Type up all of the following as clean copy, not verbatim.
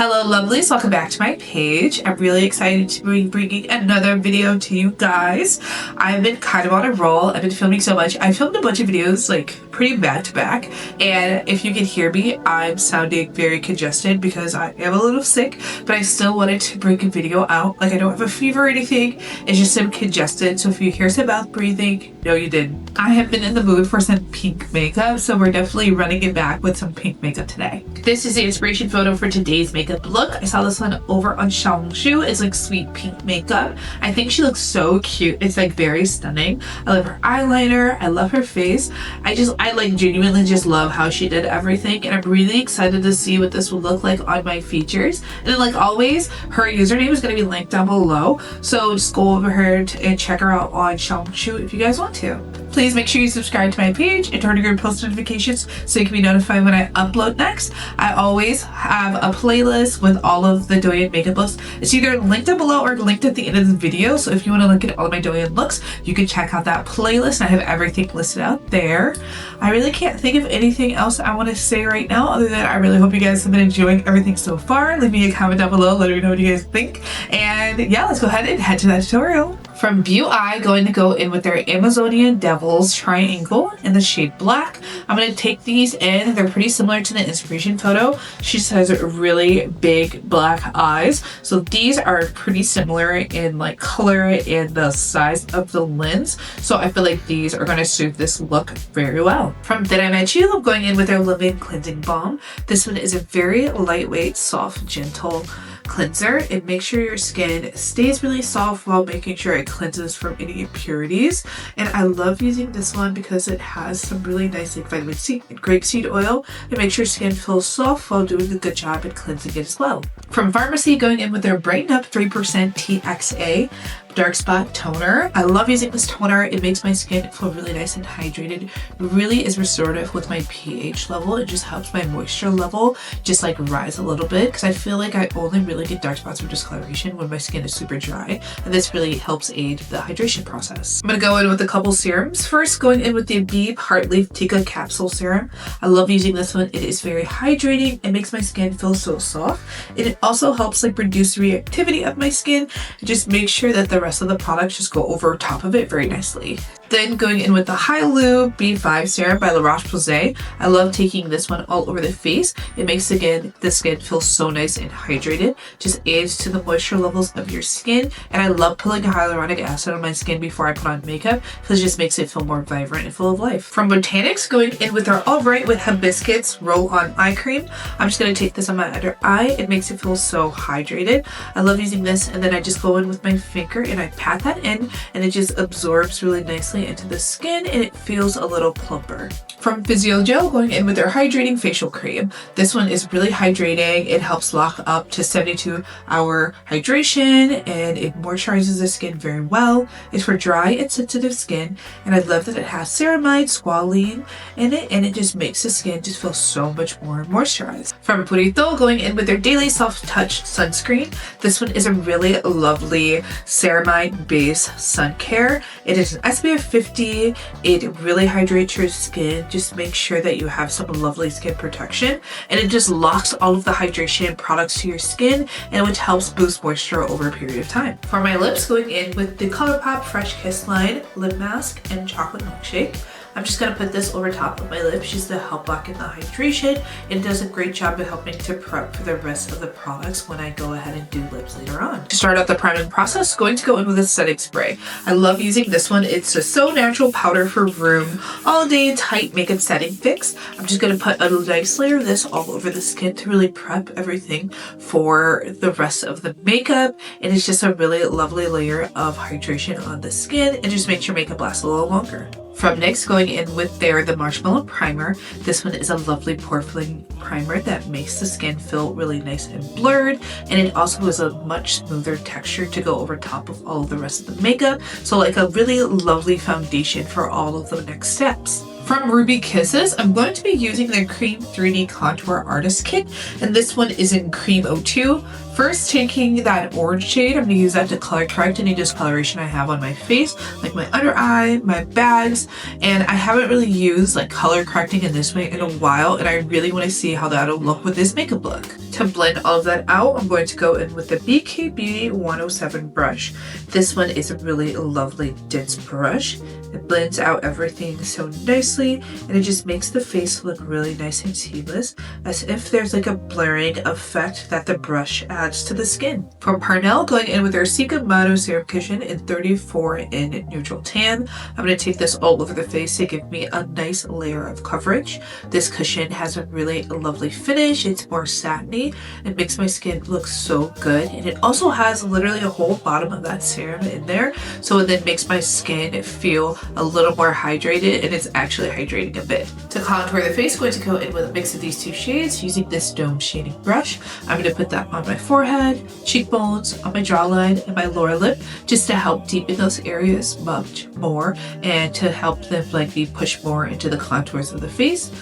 Hello lovelies, welcome back to my page. I'm really excited to be bringing another video to you guys. I've been kind of on a roll. I've been filming so much. I filmed a bunch of videos like pretty back to back, and if you can hear me, I'm sounding very congested because I am a little sick, but I still wanted to bring a video out. Like, I don't have a fever or anything, it's just I'm congested, so if you hear some mouth breathing, no you didn't. I have been in the mood for some pink makeup, so we're definitely running it back with some pink makeup today. This is the inspiration photo for today's makeup look. I saw this one over on Xiaohongshu. It's like sweet pink makeup. I think she looks so cute. It's like very stunning. I love her eyeliner. I love her face. I like genuinely just love how she did everything, and I'm really excited to see what this will look like on my features. And then, like always, her username is going to be linked down below, so just go over her and check her out on Xiaohongshu if you guys want to. Please make sure you subscribe to my page and turn on your post notifications so you can be notified when I upload next. I always have a playlist with all of the Douyin makeup looks. It's either linked down below or linked at the end of the video, so if you want to look at all of my Douyin looks, you can check out that playlist. I have everything listed out there. I really can't think of anything else I want to say right now other than I really hope you guys have been enjoying everything so far. Leave me a comment down below, let me know what you guys think. And yeah, let's go ahead and head to that tutorial. From Beaueye, going to go in with their Amazonian Devils Triangle in the shade Black. I'm going to take these in. They're pretty similar to the inspiration photo. She just has really big black eyes. So these are pretty similar in like color and the size of the lens. So I feel like these are going to suit this look very well. From Then I Met You, I'm going in with their Living Cleansing Balm. This one is a very lightweight, soft, gentle cleanser. It makes sure your skin stays really soft while making sure it cleanses from any impurities. And I love using this one because it has some really nice like vitamin C and grapeseed oil. It makes your skin feel soft while doing a good job at cleansing it as well. From Farmacy, going in with their Brighten Up 3% TECA Dark Spot Toner. I love using this toner. It makes my skin feel really nice and hydrated. It really is restorative with my pH level. It just helps my moisture level just like rise a little bit, because I feel like I only really get dark spots or discoloration when my skin is super dry, and this really helps aid the hydration process. I'm gonna go in with a couple serums. First, going in with the Abib Heartleaf TECA Capsule Serum. I love using this one. It is very hydrating. It makes my skin feel so soft. And it also helps like reduce the reactivity of my skin and just make sure that the rest of the products just go over top of it very nicely. Then going in with the Hyalu B5 Serum by La-Roche Posay. I love taking this one all over the face. It makes the skin feel so nice and hydrated. Just adds to the moisture levels of your skin. And I love putting hyaluronic acid on my skin before I put on makeup because it just makes it feel more vibrant and full of life. From Botanics, going in with their All Right with Hibiscus Roll-On Eye Cream. I'm just going to take this on my under eye. It makes it feel so hydrated. I love using this, and then I just go in with my finger and I pat that in, and it just absorbs really nicely into the skin and it feels a little plumper. From Physiogel, going in with their Hydrating Facial Cream. This one is really hydrating. It helps lock up to 72-hour hydration, and it moisturizes the skin very well. It's for dry and sensitive skin, and I love that it has ceramide, squalene in it, and it just makes the skin just feel so much more moisturized. From Purito, going in with their Daily Soft Touch Sunscreen. This one is a really lovely ceramide base sun care. It is an SPF 50. It really hydrates your skin. Just make sure that you have some lovely skin protection, and it just locks all of the hydration products to your skin, and which helps boost moisture over a period of time. For my lips, going in with the ColourPop Fresh Kiss Line Lip Mask and Chocolate Milkshake. I'm just going to put this over top of my lips just to help lock in the hydration. It does a great job of helping to prep for the rest of the products when I go ahead and do lips later on. To start out the priming process, going to go in with a setting spray. I love using this one. It's a So Natural Powder for Room All Day Tight Makeup Setting Fix. I'm just going to put a nice layer of this all over the skin to really prep everything for the rest of the makeup. And it's just a really lovely layer of hydration on the skin and just makes your makeup last a little longer. From NYX, going in with the Marshmallow Primer. This one is a lovely pore-filling primer that makes the skin feel really nice and blurred, and it also has a much smoother texture to go over top of all of the rest of the makeup. So like a really lovely foundation for all of the next steps. From Ruby Kisses, I'm going to be using their Cream 3D Contour Artist Kit, and this one is in Cream 02. First, taking that orange shade, I'm going to use that to color correct any discoloration I have on my face, like my under eye, my bags, and I haven't really used like color correcting in this way in a while, and I really want to see how that'll look with this makeup look. To blend all of that out, I'm going to go in with the BK Beauty 107 brush. This one is a really lovely dense brush. It blends out everything so nicely, and it just makes the face look really nice and seamless, as if there's like a blurring effect that the brush adds to the skin. From Parnell, going in with our TECA Mono Serum Cushion in 34 in Neutral Tan. I'm going to take this all over the face to give me a nice layer of coverage. This cushion has a really lovely finish. It's more satiny. It makes my skin look so good, and it also has literally a whole bottom of that serum in there, so it then makes my skin feel a little more hydrated, and it's actually hydrating a bit. To contour the face, I'm going to go in with a mix of these two shades using this Dome shading brush. I'm going to put that on my forehead, cheekbones, on my jawline, and my lower lip, just to help deepen those areas much more and to help them like be pushed more into the contours of the face.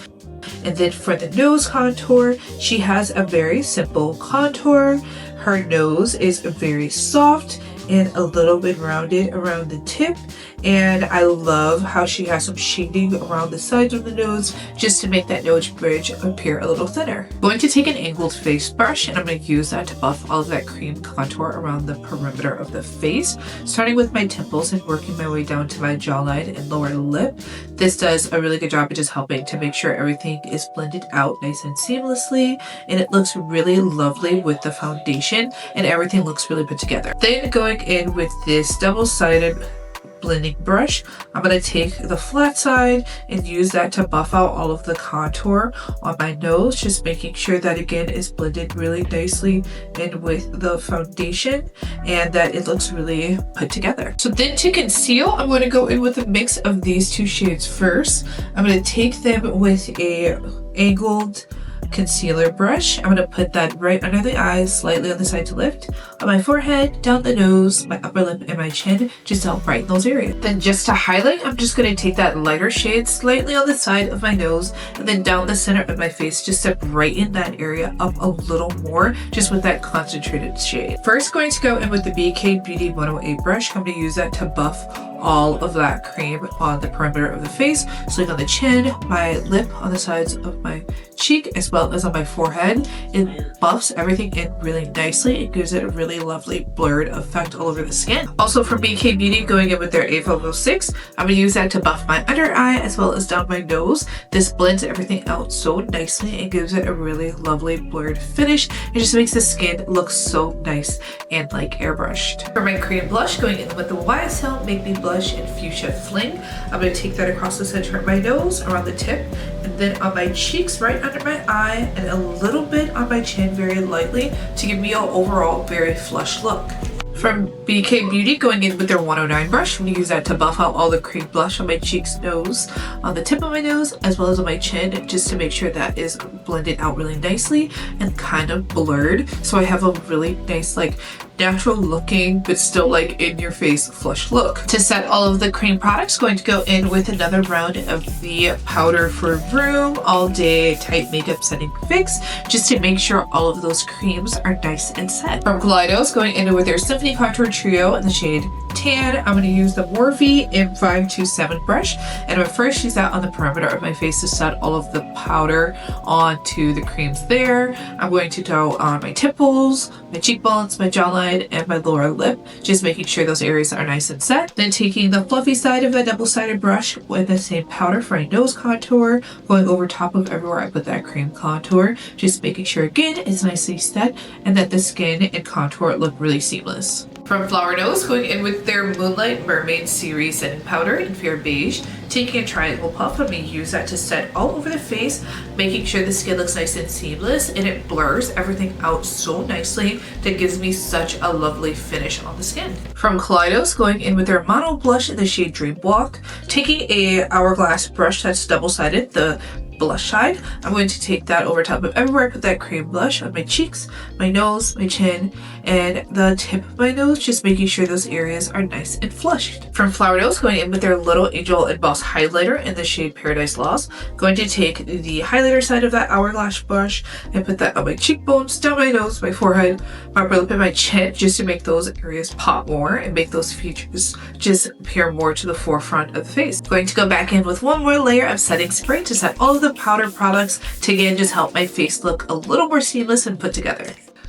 And then for the nose contour, she has a very simple contour. Her nose is very soft and a little bit rounded around the tip, and I love how she has some shading around the sides of the nose just to make that nose bridge appear a little thinner. I'm going to take an angled face brush, and I'm going to use that to buff all of that cream contour around the perimeter of the face, starting with my temples and working my way down to my jawline and lower lip. This does a really good job of just helping to make sure everything is blended out nice and seamlessly, and it looks really lovely with the foundation, and everything looks really put together. Then going in with this double-sided blending brush, I'm going to take the flat side and use that to buff out all of the contour on my nose, just making sure that again is blended really nicely in with the foundation and that it looks really put together. So then to conceal, I'm going to go in with a mix of these two shades first. I'm going to take them with a angled concealer brush. I'm going to put that right under the eyes, slightly on the side to lift, on my forehead, down the nose, my upper lip, and my chin, just to help brighten those areas. Then just to highlight, I'm just going to take that lighter shade slightly on the side of my nose and then down the center of my face, just to brighten that area up a little more, just with that concentrated shade. First, going to go in with the BK Beauty 108 brush. I'm going to use that to buff all of that cream on the perimeter of the face, so like on the chin, my lip, on the sides of my cheek, as well as on my forehead. It buffs everything in really nicely. It gives it a really lovely blurred effect all over the skin. Also from BK Beauty, going in with their A506, I'm going to use that to buff my under eye as well as down my nose. This blends everything out so nicely and gives it a really lovely blurred finish. It just makes the skin look so nice and like airbrushed. For my cream blush, going in with the Yesstyle Make Me Blush in Fuchsia Fling. I'm going to take that across the center of my nose, around the tip, and then on my cheeks, right under my eye, and a little bit on my chin very lightly to give me an overall very flush look. From BK Beauty, going in with their 109 brush, I'm going to use that to buff out all the cream blush on my cheeks, nose, on the tip of my nose, as well as on my chin, just to make sure that is blended out really nicely and kind of blurred, so I have a really nice, like, natural looking but still like in your face flush look. To set all of the cream products, going to go in with another round of the powder for room all day tight makeup setting fix, just to make sure all of those creams are nice and set. From GleGlow, going in with their Symphony Contour Trio in the shade Tan, I'm going to use the Morphe M527 brush, and I'm going to first use that on the perimeter of my face to set all of the powder onto the creams there. I'm going to go on my temples, my cheekbones, my jawline, and my lower lip, just making sure those areas are nice and set. Then taking the fluffy side of the double-sided brush with the same powder for my nose contour, going over top of everywhere I put that cream contour, just making sure again it's nicely set and that the skin and contour look really seamless. From FlowerKnows, going in with their Moonlight Mermaid Series Setting Powder in Fair Beige, taking a triangle puff, I'm going to use that to set all over the face, making sure the skin looks nice and seamless, and it blurs everything out so nicely that gives me such a lovely finish on the skin. From Kaleidos, going in with their Mono Blush in the shade Dream Walk, taking a hourglass brush that's double-sided, the blush side, I'm going to take that over top of everywhere I put that cream blush on my cheeks, my nose, my chin, and the tip of my nose, just making sure those areas are nice and flushed. From FlowerKnows, going in with their Little Angel Embossed Highlighter in the shade Paradise Lost, going to take the highlighter side of that hourglass brush and put that on my cheekbones, down my nose, my forehead, my upper lip, and my chin, just to make those areas pop more and make those features just appear more to the forefront of the face. Going to go back in with one more layer of setting spray to set all of the of powder products to again just help my face look a little more seamless and put together.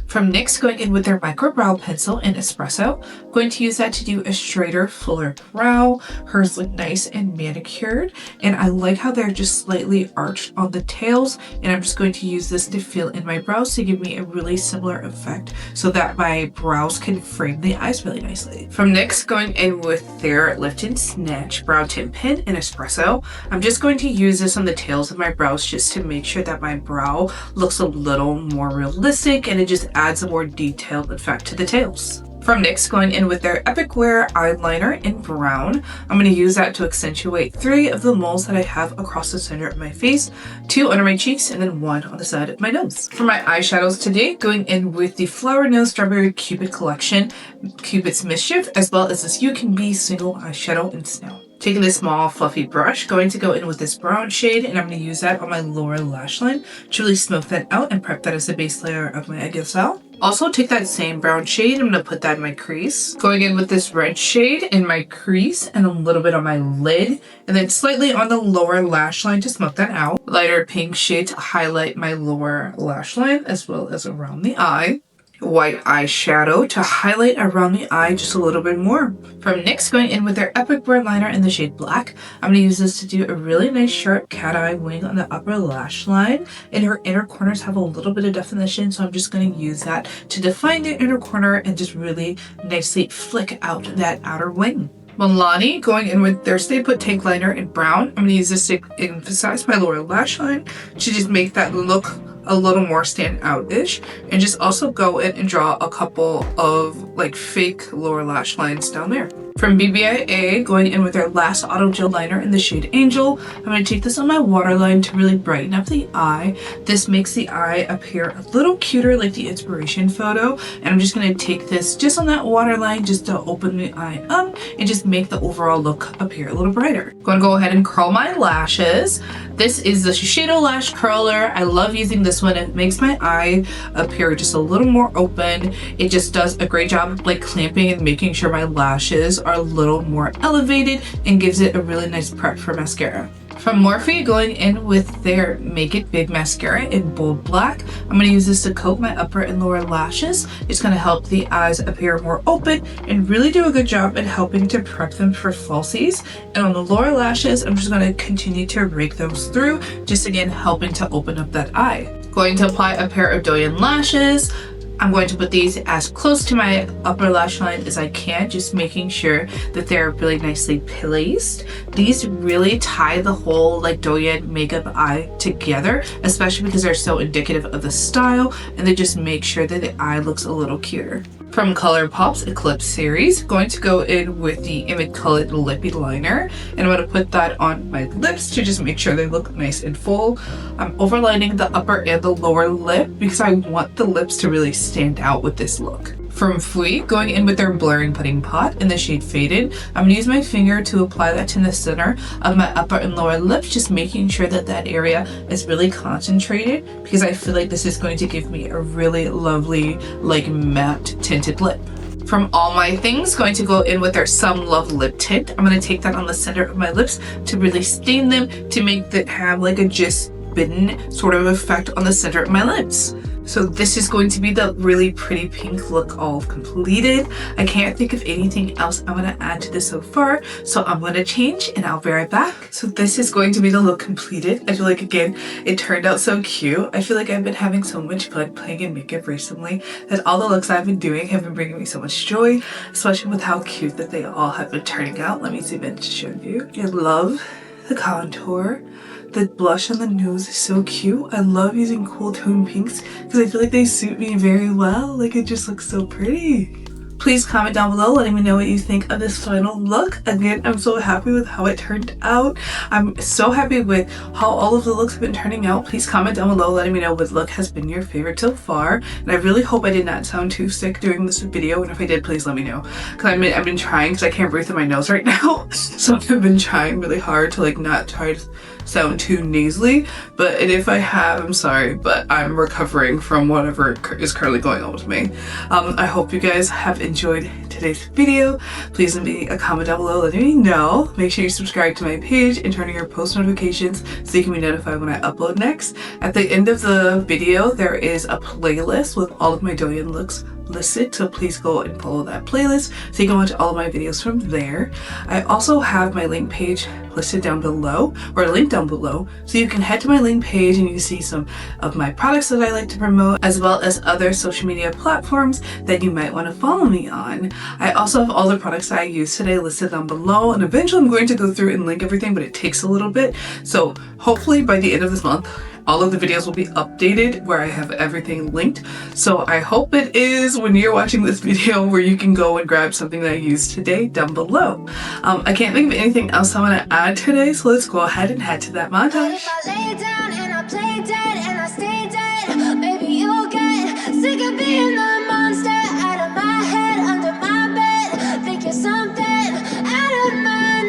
From NYX, going in with their micro brow pencil in Espresso. I'm going to use that to do a straighter, fuller brow. Hers look nice and manicured, and I like how they're just slightly arched on the tails, and I'm just going to use this to fill in my brows to give me a really similar effect so that my brows can frame the eyes really nicely. From NYX, going in with their Lift and Snatch Brow Tint Pen in Espresso. I'm just going to use this on the tails of my brows just to make sure that my brow looks a little more realistic, and it just adds a more detailed effect to the tails. From NYX, going in with their Epic Wear eyeliner in brown. I'm going to use that to accentuate 3 of the moles that I have across the center of my face, 2 under my cheeks, and then 1 on the side of my nose. For my eyeshadows today, going in with the FlowerKnows Strawberry Cupid collection, Cupid's Mischief, as well as this You Can Be single eyeshadow in Snow. Taking this small fluffy brush, going to go in with this brown shade, and I'm going to use that on my lower lash line to really smoke that out and prep that as the base layer of my Yesstyle. Also take that same brown shade, I'm going to put that in my crease. Going in with this red shade in my crease and a little bit on my lid, and then slightly on the lower lash line to smoke that out. Lighter pink shade to highlight my lower lash line as well as around the eye. White eyeshadow to highlight around the eye just a little bit more. From NYX, going in with their Epic Wear liner in the shade Black. I'm going to use this to do a really nice sharp cat eye wing on the upper lash line, and her inner corners have a little bit of definition, so I'm just going to use that to define the inner corner and just really nicely flick out that outer wing. Milani, going in with their Stay Put Tank Liner in brown. I'm going to use this to emphasize my lower lash line to just make that look a little more stand out-ish, and just also go in and draw a couple of like fake lower lash lines down there. From Beaueye, going in with their last auto gel liner in the shade Angel. I'm going to take this on my waterline to really brighten up the eye. This makes the eye appear a little cuter like the inspiration photo, and I'm just going to take this just on that waterline just to open the eye up and just make the overall look appear a little brighter. I'm going to go ahead and curl my lashes. This is the Shiseido Lash Curler. I love using this one. It makes my eye appear just a little more open. It just does a great job of like clamping and making sure my lashes are a little more elevated and gives it a really nice prep for mascara. From Morphe, going in with their Make It Big mascara in bold black. I'm going to use this to coat my upper and lower lashes. It's going to help the eyes appear more open and really do a good job at helping to prep them for falsies. And on the lower lashes, I'm just going to continue to rake those through, just again helping to open up that eye. Going to apply a pair of Douyin lashes. I'm going to put these as close to my upper lash line as I can, just making sure that they're really nicely placed. These really tie the whole like Douyin makeup eye together, especially because they're so indicative of the style, and they just make sure that the eye looks a little cuter. From ColourPop's Eclipse series, going to go in with the Immaculate Lippy Liner, and I'm going to put that on my lips to just make sure they look nice and full. I'm overlining the upper and the lower lip because I want the lips to really stand out with this look. From Fui, going in with their Blurring Pudding Pot in the shade Faded. I'm going to use my finger to apply that to the center of my upper and lower lips, just making sure that that area is really concentrated because I feel like this is going to give me a really lovely like matte tinted lip. From All My Things, going to go in with their Some Love Lip Tint. I'm going to take that on the center of my lips to really stain them to make that have like a just bitten sort of effect on the center of my lips. So this is going to be the really pretty pink look all completed. I can't think of anything else I'm going to add to this so far, so I'm going to change and I'll be right back. So this is going to be the look completed. I feel like, again, it turned out so cute. I feel like I've been having so much fun playing in makeup recently that all the looks I've been doing have been bringing me so much joy, especially with how cute that they all have been turning out. Let me zoom in to show you. I love the contour. The blush on the nose is so cute. I love using cool tone pinks because I feel like they suit me very well. Like, it just looks so pretty. Please comment down below letting me know what you think of this final look. Again, I'm so happy with how it turned out. I'm so happy with how all of the looks have been turning out. Please comment down below letting me know what look has been your favorite so far. And I really hope I did not sound too sick during this video. And if I did, please let me know. Because I've been trying, because I can't breathe through my nose right now. So I've been trying really hard to like not try to sound too nasally, and if I have, I'm sorry, but I'm recovering from whatever is currently going on with me. I hope you guys have enjoyed today's video. Please leave me a comment down below letting me know. Make sure you subscribe to my page and turn on your post notifications so you can be notified when I upload next. At the end of the video, there is a playlist with all of my Douyin looks listed, so please go and follow that playlist so you can watch all of my videos from there. I also have my link page listed down below, or linked down below, so you can head to my link page and you can see some of my products that I like to promote, as well as other social media platforms that you might want to follow me on. I also have all the products that I use today listed down below, and eventually I'm going to go through and link everything, but it takes a little bit, so hopefully by the end of this month all of the videos will be updated where I have everything linked. So I hope it is when you're watching this video where you can go and grab something that I used today down below. I can't think of anything else I want to add today, so let's go ahead and head to that montage. But if I lay down and I play dead and I stay dead, maybe you'll get sick of being the monster out of my head, under my bed. Think you're something out of my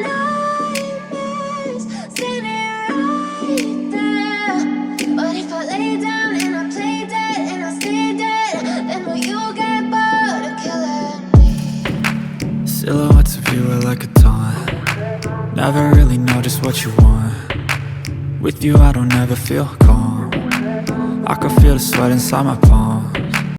nightmares, standing right there. But if I lay down and I play dead and I stay dead, then will you get bored of killing me? Silhouettes of you are like a taunt. Never really know just what you want. With you I don't ever feel calm. I can feel the sweat inside my palm.